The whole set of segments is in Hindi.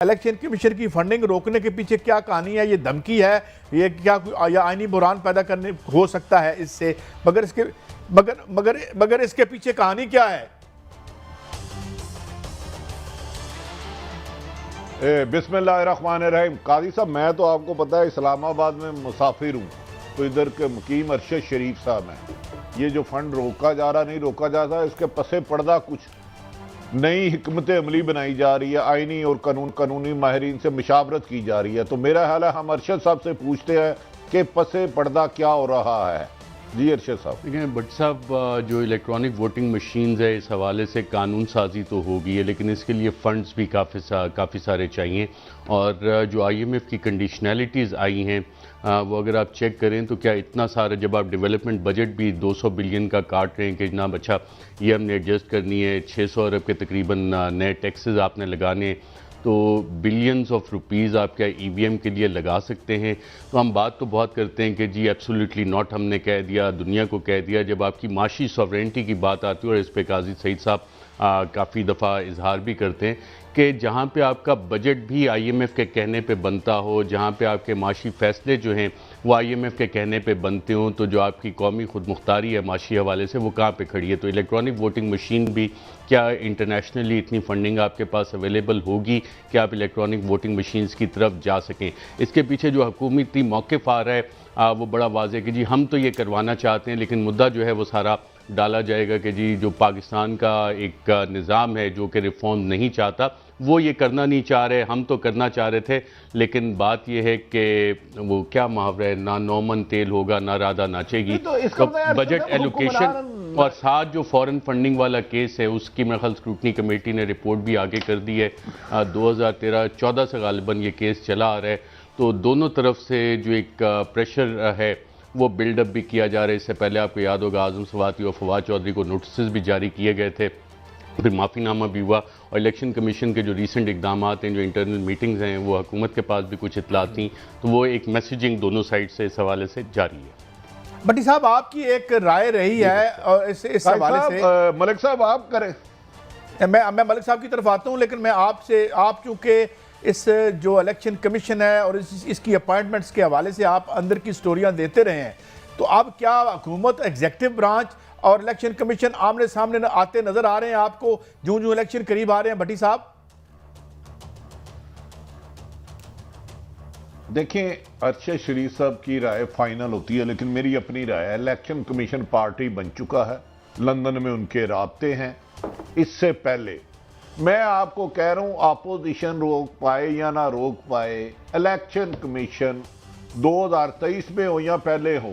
इलेक्शन कमीशन की फंडिंग रोकने के पीछे क्या कहानी है? ये धमकी है, ये क्या या आईनी बुरान पैदा करने हो सकता है इससे? मगर इसके पीछे कहानी क्या है? बिस्मिल्लाहिर्रहमानिर्रहीम। काजी साहब, मैं तो आपको पता है इस्लामाबाद में मुसाफिर हूँ, तो इधर के मुकीम अरशद शरीफ साहब हैं। ये जो फंड रोका जा रहा नहीं रोका जा रहा, इसके पसे पर्दा कुछ नई हिकमत अमली बनाई जा रही है, आईनी और कानूनी माहिरीन से मशावरत की जा रही है। तो मेरा ख्याल है हम अरशद साहब से पूछते हैं कि पसे पर्दा क्या हो रहा है। जी अरशद साहब। देखिए भट्ट साहब, जो इलेक्ट्रॉनिक वोटिंग मशीन्स है, इस हवाले से कानून साजी तो होगी है, लेकिन इसके लिए फ़ंड्स भी काफ़ी सारे चाहिए। और जो IMF की कंडीशनैलिटीज़ आई हैं, वो अगर आप चेक करें तो क्या इतना सारा, जब आप डेवलपमेंट बजट भी 200 बिलियन का काट रहे हैं कि जनाब अच्छा ये हमने एडजस्ट करनी है, 600 अरब के तकरीबन नए टैक्सेस आपने लगाने, तो बिलियंस ऑफ रुपीज़ आप क्या EVM के लिए लगा सकते हैं? तो हम बात तो बहुत करते हैं कि जी एब्सोल्युटली नॉट, हमने कह दिया, दुनिया को कह दिया। जब आपकी माशी सॉवरेंटी की बात आती है, और इस पे काजी सईद साहब काफ़ी दफ़ा इजहार भी करते हैं कि जहाँ पे आपका बजट भी IMF के कहने पे बनता हो, जहाँ पे आपके माशी फ़ैसले जो हैं वो IMF के कहने पे बनते हों, तो जो आपकी कौमी खुद मुख्तारी है माशी हवाले से, वो कहाँ पे खड़ी है? तो इलेक्ट्रॉनिक वोटिंग मशीन भी क्या इंटरनेशनली इतनी फंडिंग आपके पास अवेलेबल होगी कि आप इलेक्ट्रॉनिक वोटिंग मशीन्स की तरफ जा सकें? इसके पीछे जो हुकूमती मौक़िफ़ आ रहा है वो बड़ा वाज़ेह कि जी हम तो ये करवाना चाहते हैं, लेकिन मुद्दा जो है वो सारा डाला जाएगा कि जी जो पाकिस्तान का एक निज़ाम है जो कि रिफॉर्म नहीं चाहता, वो ये करना नहीं चाह रहे, हम तो करना चाह रहे थे। लेकिन बात यह है कि वो क्या मुहावरा है, ना नौमन तेल होगा ना राधा नाचेगी। तो बजट एलोकेशन और साथ जो फॉरेन फंडिंग वाला केस है, उसकी मेरे ख्याल स्क्रूटनी कमेटी ने रिपोर्ट भी आगे कर दी है। 2013-14 से गालिबन ये केस चला आ रहा है। तो दोनों तरफ से जो एक प्रेशर है वो बिल्डअप भी किया जा रहा है। इससे पहले आपको याद होगा आज़म सवाती और फवाद चौधरी को नोटिस भी जारी किए गए थे, फिर माफ़ीनामा भी हुआ। और इलेक्शन कमीशन के जो रीसेंट इकदाम हैं, जो इंटरनल मीटिंग्स हैं, वो हुकूमत के पास भी कुछ इतलात थी, तो वो एक मैसेजिंग दोनों साइड से इस हवाले से जारी है। भट्टी साहब, आपकी एक राय रही है और इस हवाले से मलिक साहब आप करें। मैं मलिक साहब की तरफ आता हूँ, लेकिन मैं आपसे, आप चूँकि इस जो इलेक्शन कमीशन है और इसकी अपॉइंटमेंट्स के हवाले से आप अंदर की स्टोरियां देते रहे हैं, तो अब क्या हुकूमत, एग्जीक्यूटिव ब्रांच और इलेक्शन कमीशन आमने सामने आते नजर आ रहे हैं आपको जो जो इलेक्शन करीब आ रहे हैं? भट्टी साहब देखें, अरशद शरीफ साहब की राय फाइनल होती है, लेकिन मेरी अपनी राय है, इलेक्शन कमीशन पार्टी बन चुका है, लंदन में उनके राब्ते हैं। इससे पहले मैं आपको कह रहा हूं, अपोजिशन रोक पाए या ना रोक पाए, इलेक्शन कमीशन 2023 में हो या पहले हो,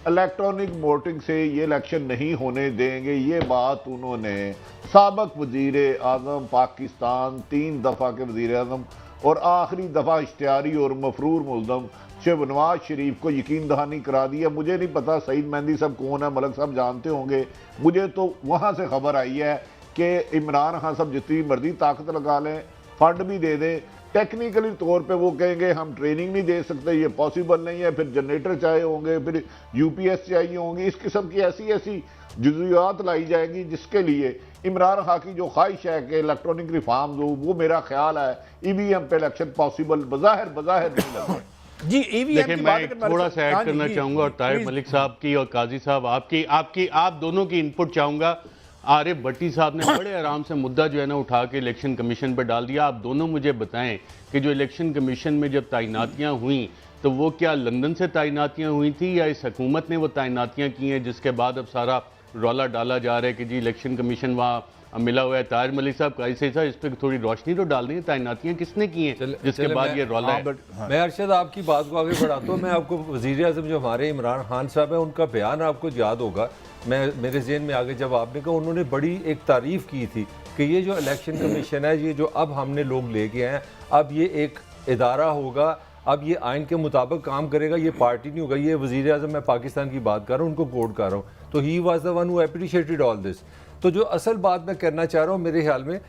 इलेक्ट्रॉनिक वोटिंग से ये इलेक्शन नहीं होने देंगे। ये बात उन्होंने साबिक वजीर आजम पाकिस्तान, 3 दफ़ा के वजीर आजम और आखिरी दफ़ा इश्तिहारी और मफरूर मुल्ज़म शहनवाज शरीफ को यकीन दहानी करा दिया। मुझे नहीं पता सईद मेहंदी साहब कौन है, मलिक साहब जानते होंगे। मुझे तो वहाँ से खबर आई है कि इमरान खान साहब जितनी मर्जी ताकत लगा लें, फंड भी दे दें, टेक्निकली तौर पे वो कहेंगे हम ट्रेनिंग नहीं दे सकते, ये पॉसिबल नहीं है, फिर जनरेटर चाहिए होंगे, फिर UPS चाहिए होंगी, इस किस्म की ऐसी जुज़ियात लाई जाएंगी जिसके लिए इमरान खान की जो ख्वाहिश है कि इलेक्ट्रॉनिक रिफॉर्म्स हो, वो मेरा ख्याल है EVM पे इलेक्शन पॉसिबल बज़ाहिर नहीं लगता। जी EVM की बात थोड़ा सा ऐड करना चाहूँगा, और ताहिर मलिक साहब की और काजी साहब आप दोनों की इनपुट चाहूँगा। आरिफ भट्टी साहब ने बड़े आराम से मुद्दा जो है ना उठा के इलेक्शन कमीशन पर डाल दिया। आप दोनों मुझे बताएं कि जो इलेक्शन कमीशन में जब तैनातियां हुई, तो वो क्या लंदन से तैनातियां हुई थी या इस हुकूमत ने वो तैनातियां की हैं, जिसके बाद अब सारा रौला डाला जा रहा है कि जी इलेक्शन कमीशन वहाँ मिला हुआ है? ताहिर मलिक साहब, कैसे साहब इस पर थोड़ी रोशनी तो डाल दें, तैनातियां किसने की हैं जिसके बाद ये रौला है? मैं अरशद आपकी बात को आगे बढ़ाता हूँ। मैं आपको वज़ीर आज़म जो हमारे इमरान खान साहब हैं, उनका बयान आपको याद होगा, मेरे ज़हन में आगे जब आपने कहा, उन्होंने बड़ी एक तारीफ़ की थी कि ये जो इलेक्शन कमीशन है, ये जो अब हमने लोग लेके आए हैं, अब ये एक इदारा होगा, अब ये आइन के मुताबिक काम करेगा, ये पार्टी नहीं होगा। ये वज़ीर आज़म, मैं पाकिस्तान की बात कर रहा हूँ, उनको कोट कर रहा हूँ, तो he was the one who appreciated all this. तो जो असल बात मैं करना चाह रहा हूँ, मेरे ख्याल में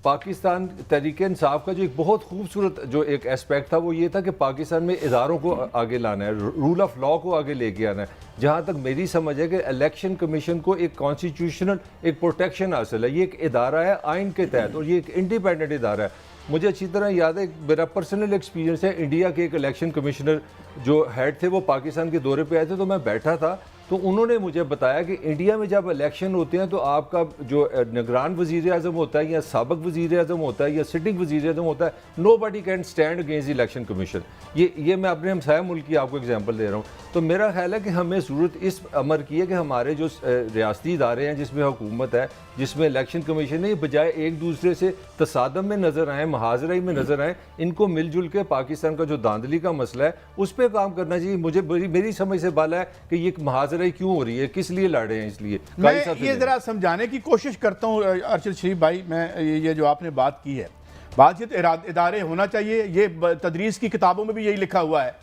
पाकिस्तान तहरीक इंसाफ का जो एक बहुत खूबसूरत जो एक एस्पेक्ट था, वो ये था कि पाकिस्तान में इदारों को आगे लाना है, रूल ऑफ लॉ को आगे लेके आना है। जहाँ तक मेरी समझ है कि इलेक्शन कमीशन को एक कॉन्स्टिट्यूशनल एक प्रोटेक्शन हासिल है, ये एक इदारा है आइन के तहत, और ये एक इंडिपेंडेंट इदारा है। मुझे अच्छी तरह याद है, मेरा पर्सनल एक्सपीरियंस है, इंडिया के एक इलेक्शन कमिश्नर जो हेड थे वो पाकिस्तान के दौरे पे आए थे, तो मैं बैठा था, तो उन्होंने मुझे बताया कि इंडिया में जब इलेक्शन होते हैं तो आपका जो निगरान वज़ीर आज़म होता है या साबिक़ वज़ीर आज़म होता है या सिटिंग वज़ीर आज़म होता है, nobody can stand against election commission. ये मैं अपने हमसाया मुल्क की आपको एग्जांपल दे रहा हूँ। तो मेरा ख्याल है कि हमें ज़रूरत इस अमर की है कि हमारे जो रियासती इदारे हैं जिसमें हुकूमत है, जिसमें इलेक्शन कमीशन है, बजाय एक दूसरे से तसादम में नज़र आए, महाजराई में नज़र आए, इनको मिलजुल के पाकिस्तान का जो धांधली का मसला है उस पर काम करना चाहिए। मुझे मेरी समझ से बाला है कि ये महाजराई क्यों हो रही है, किस लिए लड़ रहे हैं, इसलिए मैं ये ज़रा समझाने की कोशिश करता हूँ अरशद शरीफ भाई। मैं ये जो आपने बात की है, बातचीत इदारे होना चाहिए, ये तदरीस की किताबों में भी यही लिखा हुआ है,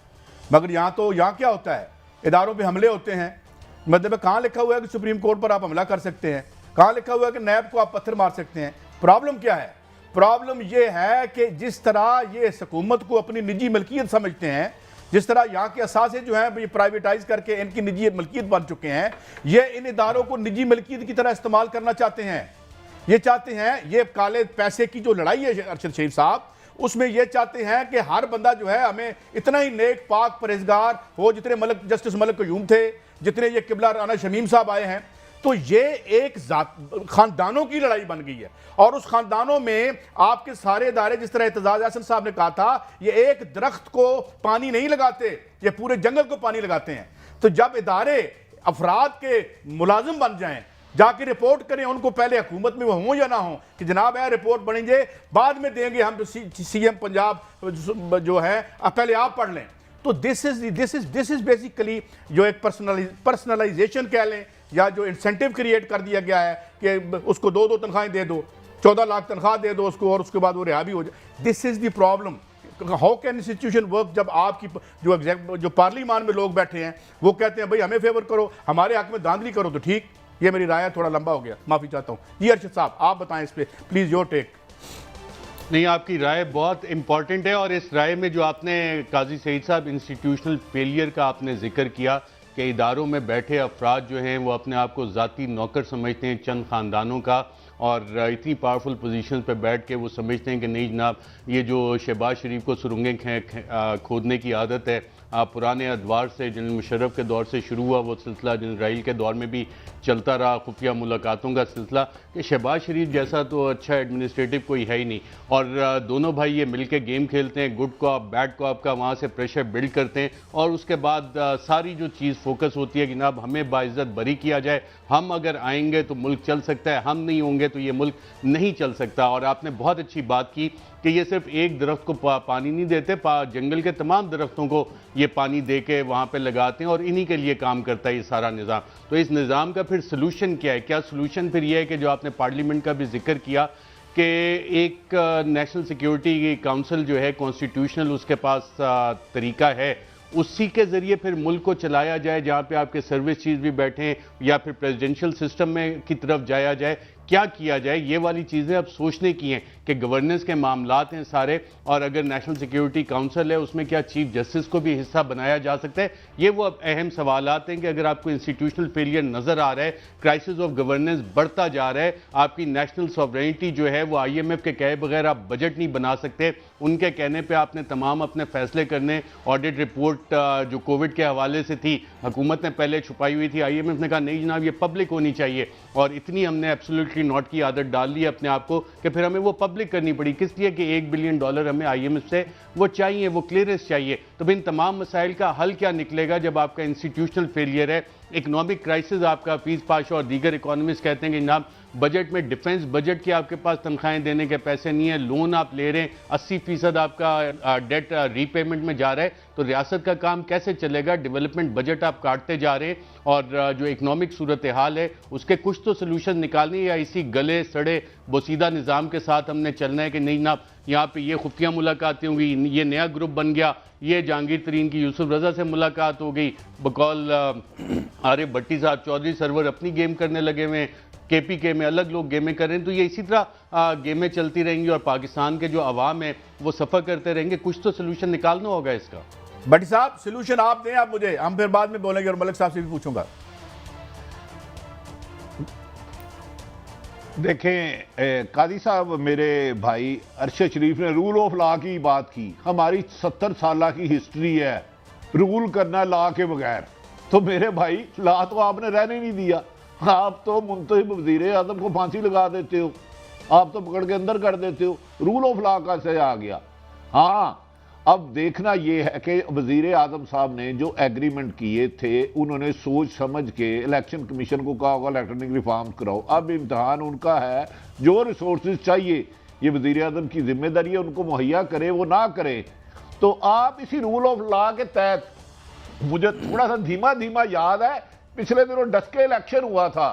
मगर यहाँ क्या होता है, इदारों पे हमले होते हैं। मतलब कहाँ लिखा हुआ है कि सुप्रीम कोर्ट पर आप हमला कर सकते हैं, कहाँ लिखा हुआ है कि नैब को आप पत्थर मार सकते हैं। प्रॉब्लम क्या है? प्रॉब्लम ये है कि जिस तरह ये हुकूमत को अपनी निजी मलकियत समझते हैं, जिस तरह यहाँ के असासे जो हैं ये प्राइवेटाइज करके इनकी निजी मलकियत बन चुके हैं, ये इन इदारों को निजी मलकियत की तरह इस्तेमाल करना चाहते हैं। ये चाहते हैं, ये काले पैसे की जो लड़ाई है अरशद शरीफ साहब, उसमें ये चाहते हैं कि हर बंदा जो है हमें इतना ही नेक पाक परहेजगार हो जितने मलिक जस्टिस मलिक क़यूम थे, जितने ये किबला राना शमीम साहब आए हैं। तो ये एक खानदानों की लड़ाई बन गई है, और उस खानदानों में आपके सारे इदारे, जिस तरह एतजाज हसन साहब ने कहा था, ये एक दरख्त को पानी नहीं लगाते, ये पूरे जंगल को पानी लगाते हैं। तो जब इदारे अफराद के मुलाजिम बन जाएं, जाके रिपोर्ट करें उनको, पहले हुकूमत में वो हों या ना हों, कि जनाब है रिपोर्ट बनेंगे बाद में देंगे हम, सीएम पंजाब जो है पहले आप पढ़ लें। तो दिस इज बेसिकली जो एक पर्सनलाइजेशन कह लें, या जो इंसेंटिव क्रिएट कर दिया गया है कि उसको 2 तनख्वाहें दे दो, 14 लाख तनख्वाह दे दो उसको, और उसके बाद वो रिहा भी हो जाए। This is the problem. How can institution work जब आपकी जो पार्लियामान में लोग बैठे हैं वो कहते हैं भाई हमें फेवर करो, हमारे हक में धांधली करो। तो ठीक, ये मेरी राय है, थोड़ा लंबा हो गया, माफी चाहता हूँ। जी अरशद साहब आप बताएं इस पे प्लीज, योर टेक। नहीं, आपकी राय बहुत इंपॉर्टेंट है, और इस राय में जो आपने काजी सईद साहब इंस्टीट्यूशनल फेलियर का आपने जिक्र किया कि इदारों में बैठे अफराद जो हैं वो अपने आप को ज़ाती नौकर समझते हैं चंद ख़ानदानों का, और इतनी पावरफुल पोजीशन पे बैठ के वो समझते हैं कि नहीं जनाब, ये जो शहबाज शरीफ को सुरंगें खोदने की आदत है, पुराने अदवार से जनरल मुशर्रफ के दौर से शुरू हुआ वो सिलसिला, जनरल राइल के दौर में भी चलता रहा, खुफिया मुलाकातों का सिलसिला, कि शहबाज शरीफ जैसा तो अच्छा एडमिनिस्ट्रेटिव कोई है ही नहीं। और दोनों भाई ये मिल के गेम खेलते हैं, गुड कॉप बैड कॉप का, वहाँ से प्रेशर बिल्ड करते हैं, और उसके बाद सारी जो चीज़ फोकस होती है कि जनाब हमें बाइज्जत बरी किया जाए, हम अगर आएंगे तो मुल्क चल सकता है, हम नहीं होंगे तो ये मुल्क नहीं चल सकता। और आपने बहुत अच्छी बात की कि ये सिर्फ एक दरख्त को पानी नहीं देते, जंगल के तमाम दरख्तों को ये पानी दे के वहाँ पे लगाते हैं, और इन्हीं के लिए काम करता है ये सारा निज़ाम। तो इस निज़ाम का फिर सलूशन क्या है? क्या सलूशन फिर ये है कि जो आपने पार्लियामेंट का भी जिक्र किया कि एक नेशनल सिक्योरिटी काउंसिल जो है कॉन्स्टिट्यूशनल, उसके पास तरीका है, उसी के ज़रिए फिर मुल्क को चलाया जाए, जहाँ पे आपके सर्विस चीफ भी बैठें, या फिर प्रेसिडेंशियल सिस्टम में की तरफ जाया जाए, क्या किया जाए? ये वाली चीज़ें अब सोचने की हैं कि गवर्नेंस के मामलात हैं सारे, और अगर नेशनल सिक्योरिटी काउंसिल है उसमें क्या चीफ जस्टिस को भी हिस्सा बनाया जा सकता है? ये वो अब अहम सवालात हैं कि अगर आपको इंस्टीट्यूशनल फेलियर नज़र आ रहा है, क्राइसिस ऑफ गवर्नेंस बढ़ता जा रहा है, आपकी नेशनल सॉवरेनिटी जो है वो IMF के कहे बगैर आप बजट नहीं बना सकते, उनके कहने पर आपने तमाम अपने फैसले करने। ऑडिट रिपोर्ट जो कोविड के हवाले से थी, हुकूमत ने पहले छुपाई हुई थी, IMF ने कहा नहीं जनाब ये पब्लिक होनी चाहिए, और इतनी हमने एब्सोल्युटली नॉट की आदत डाल ली अपने आप को कि फिर हमें वो पब्लिक करनी पड़ी। किस लिए? कि $1 बिलियन हमें IMF से वो चाहिए, वो क्लियरेंस चाहिए। तो इन तमाम मसाइल का हल क्या निकलेगा जब आपका इंस्टीट्यूशनल फेलियर है? इकोनॉमिक क्राइसिस, आपका फीस पाशा और दीगर इकोनॉमिस्ट कहते हैं कि जनाब बजट में डिफेंस बजट की आपके पास तनख्वाहें देने के पैसे नहीं है, लोन आप ले रहे हैं, 80% आपका डेट रीपेमेंट में जा रहा है, तो रियासत का काम कैसे चलेगा? डेवलपमेंट बजट आप काटते जा रहे हैं, और जो इकोनॉमिक सूरत हाल है उसके कुछ तो सोल्यूशन निकालने, या इसी गले सड़े बोसीदा निज़ाम के साथ हमने चलना है कि नहीं जनाब यहाँ पे ये खुफिया मुलाकातें होंगी, ये नया ग्रुप बन गया, ये जहांगीर तरीन की यूसुफ रजा से मुलाकात हो गई, बकौल आरिफ भट्टी साहब चौधरी सरवर अपनी गेम करने लगे हुए, KPK में अलग लोग गेमें कर रहे हैं, तो ये इसी तरह गेमें चलती रहेंगी और पाकिस्तान के जो अवाम है वो सफ़र करते रहेंगे। कुछ तो सोल्यूशन निकालना होगा इसका। भट्टी साहब सोल्यूशन आप दें, आप मुझे, हम फिर बाद में बोलेंगे और मलिक साहब से भी पूछूंगा। देखें कादी साहब, मेरे भाई अरशद शरीफ ने रूल ऑफ लॉ की बात की। हमारी 70 साल की हिस्ट्री है रूल करना लॉ के बगैर। तो मेरे भाई लॉ तो आपने रहने नहीं दिया। आप तो मुंतखब वज़ीर आज़म को फांसी लगा देते हो, आप तो पकड़ के अंदर कर देते हो। रूल ऑफ लॉ का से आ गया। हाँ, अब देखना यह है कि वज़ीर आज़म साहब ने जो एग्रीमेंट किए थे उन्होंने सोच समझ के इलेक्शन कमीशन को कहा होगा इलेक्ट्रॉनिक रिफॉर्म कराओ। अब इम्तहान उनका है, जो रिसोर्सेज चाहिए ये वज़ीर आज़म की जिम्मेदारी है, उनको मुहैया करे, वो ना करे। तो आप इसी रूल ऑफ लॉ के तहत, मुझे थोड़ा सा धीमा धीमा याद है, पिछले दिनों डस्के इलेक्शन हुआ था,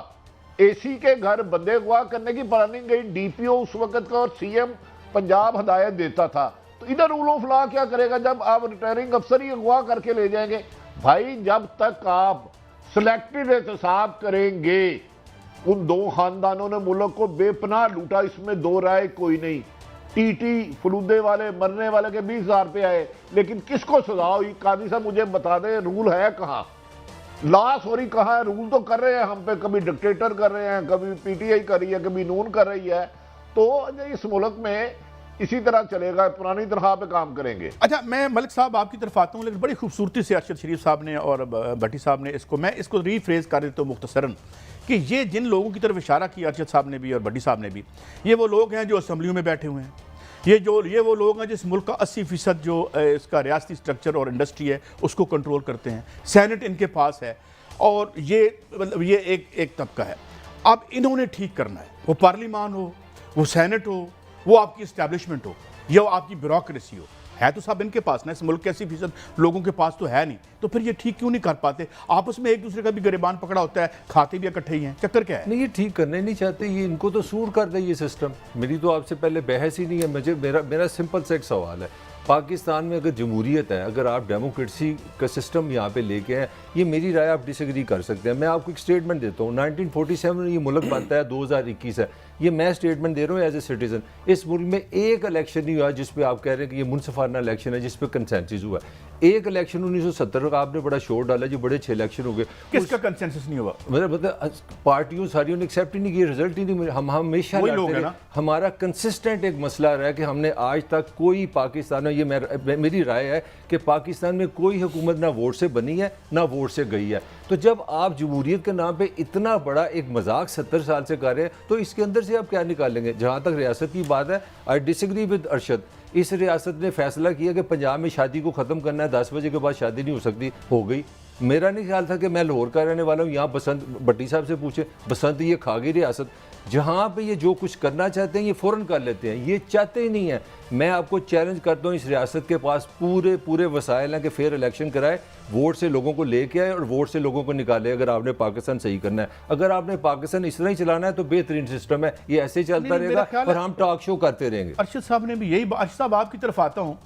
एसी के घर बंदे अगवा करने की प्लानिंग गई, डीपीओ उस वक्त का और सीएम पंजाब हदायत देता था। तो इधर रूल ऑफ लॉ क्या करेगा जब आप रिटायरिंग अफसर ही अगवा करके ले जाएंगे? भाई जब तक आप सिलेक्टेड एहतसाब करेंगे, उन दो खानदानों ने मुल्क को बेपनाह लूटा, इसमें दो राय कोई नहीं। टीटी फलूदे वाले मरने वाले के 20,000 रुपये आए, लेकिन किसको सजा हुई? कादी साहब मुझे बता दें, रूल है कहाँ? लॉ सॉरी कहाँ है? रूल तो कर रहे हैं हम पे, कभी डिक्टेटर कर रहे हैं, कभी पीटीआई कर रही है, कभी नून कर रही है। तो इस मुल्क में इसी तरह चलेगा, पुरानी तरह पे काम करेंगे। अच्छा, मैं मलिक साहब आपकी तरफ आता हूँ, लेकिन बड़ी खूबसूरती से अरशद शरीफ साहब ने और भट्टी साहब ने इसको रीफ्रेज कर देता हूँ मुख्तसरन, कि ये जिन लोगों की तरफ इशारा किया अरशद साहब ने भी और भट्टी साहब ने भी, ये वो लोग हैं जो असम्बलियों में बैठे हुए हैं। ये वो लोग हैं जिस मुल्क का 80% जो इसका रियासती स्ट्रक्चर और इंडस्ट्री है उसको कंट्रोल करते हैं। सैनेट इनके पास है और ये मतलब ये एक तबका है। अब इन्होंने ठीक करना है, वो पार्लिमान हो, वो सैनेट हो, वो आपकी इस्टेब्लिशमेंट हो या वो आपकी ब्यूरोक्रेसी हो, है तो सब इनके पास ना। इस मुल्क के 80% लोगों के पास तो है नहीं, तो फिर ये ठीक क्यों नहीं कर पाते? आपस में एक दूसरे का भी गिरेबान पकड़ा होता है, खाते भी इकट्ठे ही हैं, चक्कर क्या है? नहीं, ये ठीक करना ही नहीं चाहते, ये इनको तो सूट कर दे ये सिस्टम। मेरी तो आपसे पहले बहस ही नहीं है। मेरा सिंपल सा एक सवाल है, पाकिस्तान में अगर जमहूरियत है, अगर आप डेमोक्रेसी का सिस्टम यहाँ पे लेके हैं, ये मेरी राय आप डिसएग्री कर सकते हैं। मैं आपको एक स्टेटमेंट देता हूँ, 1947 में ये मुल्क बनता है, 2021 है, ये मैं स्टेटमेंट दे रहा हूँ एज ए सिटीजन। इस मुल्क में एक इलेक्शन नहीं हुआ जिस पे आप कह रहे हैं कि ये मुनसिफाना इलेक्शन है जिस पे कंसेंसस हुआ। एक इलेक्शन 1970 का आपने बड़ा शोर डाला, जो बड़े 6 इलेक्शन हो गए, किसका कंसेंसस नहीं हुआ? मतलब पार्टियों सारियों ने एक्सेप्ट ही नहीं किया, रिजल्ट ही नहीं मिला। हम हमेशा लड़ते रहे। हमारा कंसिस्टेंट एक मसला रहा है कि हमने आज तक कोई पाकिस्तान में, ये मेरी राय है कि पाकिस्तान में कोई हुकूमत ना वोट से बनी है ना वोट से गई है। तो जब आप जमहूरियत के नाम पे इतना बड़ा एक मजाक 70 साल से कर रहे हैं, तो इसके अंदर से आप क्या निकालेंगे? जहाँ तक रियासत की बात है, आई डिसएग्री विद अरशद। इस रियासत ने फैसला किया कि पंजाब में शादी को ख़त्म करना है, 10 बजे के बाद शादी नहीं हो सकती, हो गई। मेरा नहीं ख्याल था कि मैं लाहौर का रहने वाला हूँ, यहाँ बसंत भट्टी साहब से पूछे, बसंत ये खा गई रियासत। जहाँ पे ये जो कुछ करना चाहते हैं ये फ़ौरन कर लेते हैं, ये चाहते ही नहीं है। मैं आपको चैलेंज करता हूँ, इस रियासत के पास पूरे वसाइल हैं कि फेयर इलेक्शन कराए, वोट से लोगों को लेके आए और वोट से लोगों को निकाले। अगर आपने पाकिस्तान सही करना है, अगर आपने पाकिस्तान इस तरह ही चलाना है, तो बेहतरीन सिस्टम है, ये ऐसे ही चलता रहेगा और हम टॉक शो करते रहेंगे। अरशद साहब ने भी यही, अरशद साहब आपकी तरफ आता हूँ।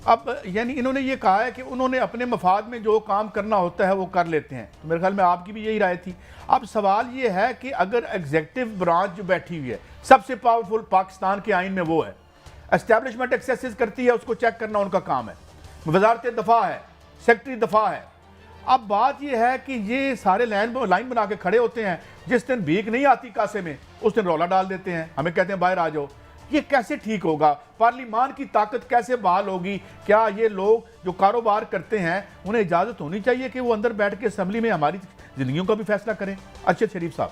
अब यानी इन्होंने ये कहा है कि उन्होंने अपने मफाद में जो काम करना होता है वो कर लेते हैं, तो मेरे ख्याल में आपकी भी यही राय थी। अब सवाल ये है कि अगर एग्जीक्यूटिव ब्रांच जो बैठी हुई है, सबसे पावरफुल पाकिस्तान के आइन में वो है, एस्टैब्लिशमेंट एक्सेसिस करती है, उसको चेक करना उनका काम है, वजारत दफा है, सेक्रेटरी दफा है। अब बात यह है कि ये सारे लाइन बना के खड़े होते हैं, जिस दिन भीख नहीं आती कासे में उस दिन रौला डाल देते हैं, हमें कहते हैं बाहर आ जाओ। ये कैसे ठीक होगा? पार्लिमान की ताकत कैसे बहाल होगी? क्या ये लोग जो कारोबार करते हैं उन्हें इजाजत होनी चाहिए कि वो अंदर बैठ के असेंबली में हमारी जिंदगियों का भी फैसला करें? अरशद शरीफ साहब।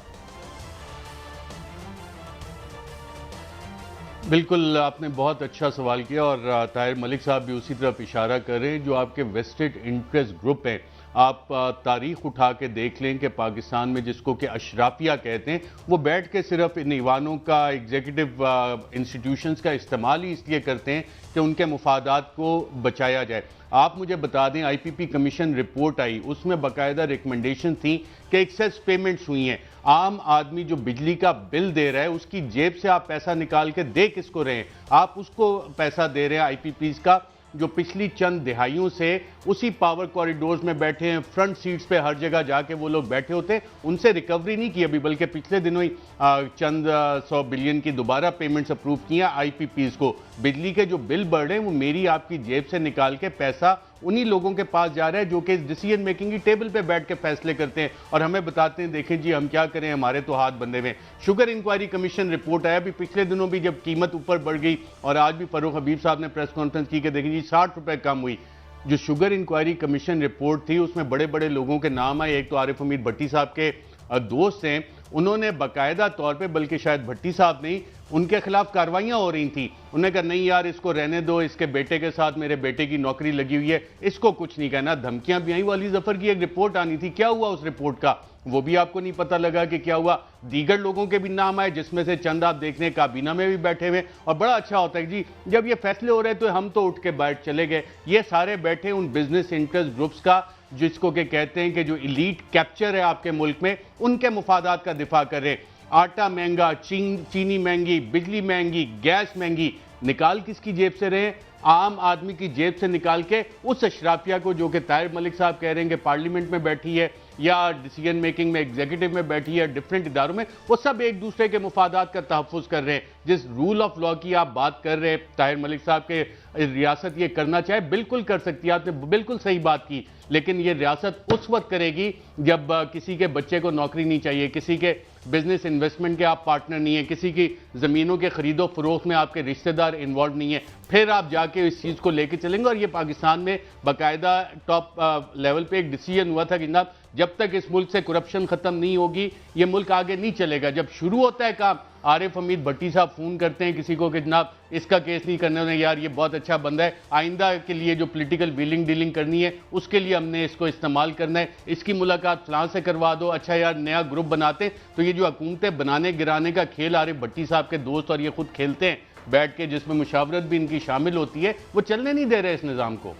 बिल्कुल, आपने बहुत अच्छा सवाल किया और ताहिर मलिक साहब भी उसी तरफ इशारा कर रहे हैं। जो आपके वेस्टेड इंटरेस्ट ग्रुप हैं, आप तारीख उठा के देख लें कि पाकिस्तान में जिसको कि अशराफिया कहते हैं, वो बैठ के सिर्फ इन ईवानों का, एग्जीक्यूटिव इंस्टीट्यूशंस का इस्तेमाल ही इसलिए करते हैं कि उनके मुफादात को बचाया जाए। आप मुझे बता दें, आईपीपी कमीशन रिपोर्ट आई, उसमें बाकायदा रिकमेंडेशन थी कि एक्सेस पेमेंट्स हुई हैं। आम आदमी जो बिजली का बिल दे रहा है उसकी जेब से आप पैसा निकाल के दे किसको रहे हैं? आप उसको पैसा दे रहे हैं आईपीपीज का, जो पिछली चंद दिहाइयों से उसी पावर कॉरिडोर्स में बैठे हैं, फ्रंट सीट्स पे हर जगह जाके वो लोग बैठे होते हैं, उनसे रिकवरी नहीं की अभी, बल्कि पिछले दिनों ही चंद 100 बिलियन की दोबारा पेमेंट्स अप्रूव किया आईपीपीज को। बिजली के जो बिल बढ़ रहे हैं वो मेरी आपकी जेब से निकाल के पैसा उन्हीं लोगों के पास जा रहा है जो कि इस डिसीजन मेकिंग की टेबल पे बैठ के फैसले करते हैं और हमें बताते हैं देखें जी हम क्या करें, हमारे तो हाथ बंधे हुए हैं। शुगर इंक्वायरी कमीशन रिपोर्ट आया, अभी पिछले दिनों भी जब कीमत ऊपर बढ़ गई और आज भी फरूख हबीब साहब ने प्रेस कॉन्फ्रेंस की कि देखें जी 60 रुपए कम हुई। जो शुगर इंक्वायरी कमीशन रिपोर्ट थी उसमें बड़े बड़े लोगों के नाम आए, एक तो आरिफ हमीद भट्टी साहब के दोस्त हैं, उन्होंने बाकायदा तौर पे, बल्कि शायद भट्टी साहब नहीं, उनके खिलाफ कार्रवाइयां हो रही थी। उन्होंने कहा नहीं यार इसको रहने दो, इसके बेटे के साथ मेरे बेटे की नौकरी लगी हुई है, इसको कुछ नहीं कहना। धमकियां भी आई। वो अली जफर की एक रिपोर्ट आनी थी, क्या हुआ उस रिपोर्ट का वो भी आपको नहीं पता लगा कि क्या हुआ। दीगर लोगों के भी नाम आए जिसमें से चंद आप देखने काबीना में भी बैठे हुए। और बड़ा अच्छा होता है जी जब ये फैसले हो रहे तो हम तो उठ के बैठ चले गए, ये सारे बैठे उन बिजनेस इंटरेस्ट ग्रुप्स का जिसको के कहते हैं कि जो इलीट कैप्चर है आपके मुल्क में, उनके मुफादात का दिफा कर रहे। आटा महंगा, चीनी महंगी, बिजली महंगी, गैस महंगी, निकाल किसकी जेब से रहे? आम आदमी की जेब से निकाल के उस अशराफिया को जो कि ताहिर मलिक साहब कह रहे हैं कि पार्लियामेंट में बैठी है या डिसीजन मेकिंग में एग्जीक्यूटिव में बैठी है, डिफरेंट इदारों में, वो सब एक दूसरे के मुफादात का तहफ़्फ़ुज़ कर रहे हैं। जिस रूल ऑफ लॉ की आप बात कर रहे हैं, ताहिर मलिक साहब के रियासत ये करना चाहे बिल्कुल कर सकती है, आपने बिल्कुल सही बात की, लेकिन ये रियासत उस वक्त करेगी जब किसी के बच्चे को नौकरी नहीं चाहिए, किसी के बिजनेस इन्वेस्टमेंट के आप पार्टनर नहीं है, किसी की ज़मीनों के खरीदो फरोख्त में आपके रिश्तेदार इन्वॉल्व नहीं है, फिर आप जाके इस चीज़ को लेके चलेंगे। और ये पाकिस्तान में बाकायदा टॉप लेवल पे एक डिसीजन हुआ था कि जनाब जब तक इस मुल्क से करप्शन खत्म नहीं होगी ये मुल्क आगे नहीं चलेगा। जब शुरू होता है काम, आरिफ हमीद भट्टी साहब फोन करते हैं किसी को कि जनाब इसका केस नहीं करने होने, यार ये बहुत अच्छा बंदा है, आइंदा के लिए जो पॉलिटिकल व्हीलिंग डीलिंग करनी है उसके लिए हमने इसको इस्तेमाल करना है, इसकी मुलाकात फलां से करवा दो, अच्छा यार नया ग्रुप बनाते हैं। तो ये जो हुकूमतें बनाने गिराने का खेल आरिफ भट्टी साहब के दोस्त और ये खुद खेलते हैं बैठ के, जिसमें मुशावरत भी इनकी शामिल होती है, वो चलने नहीं दे रहे इस निज़ाम को।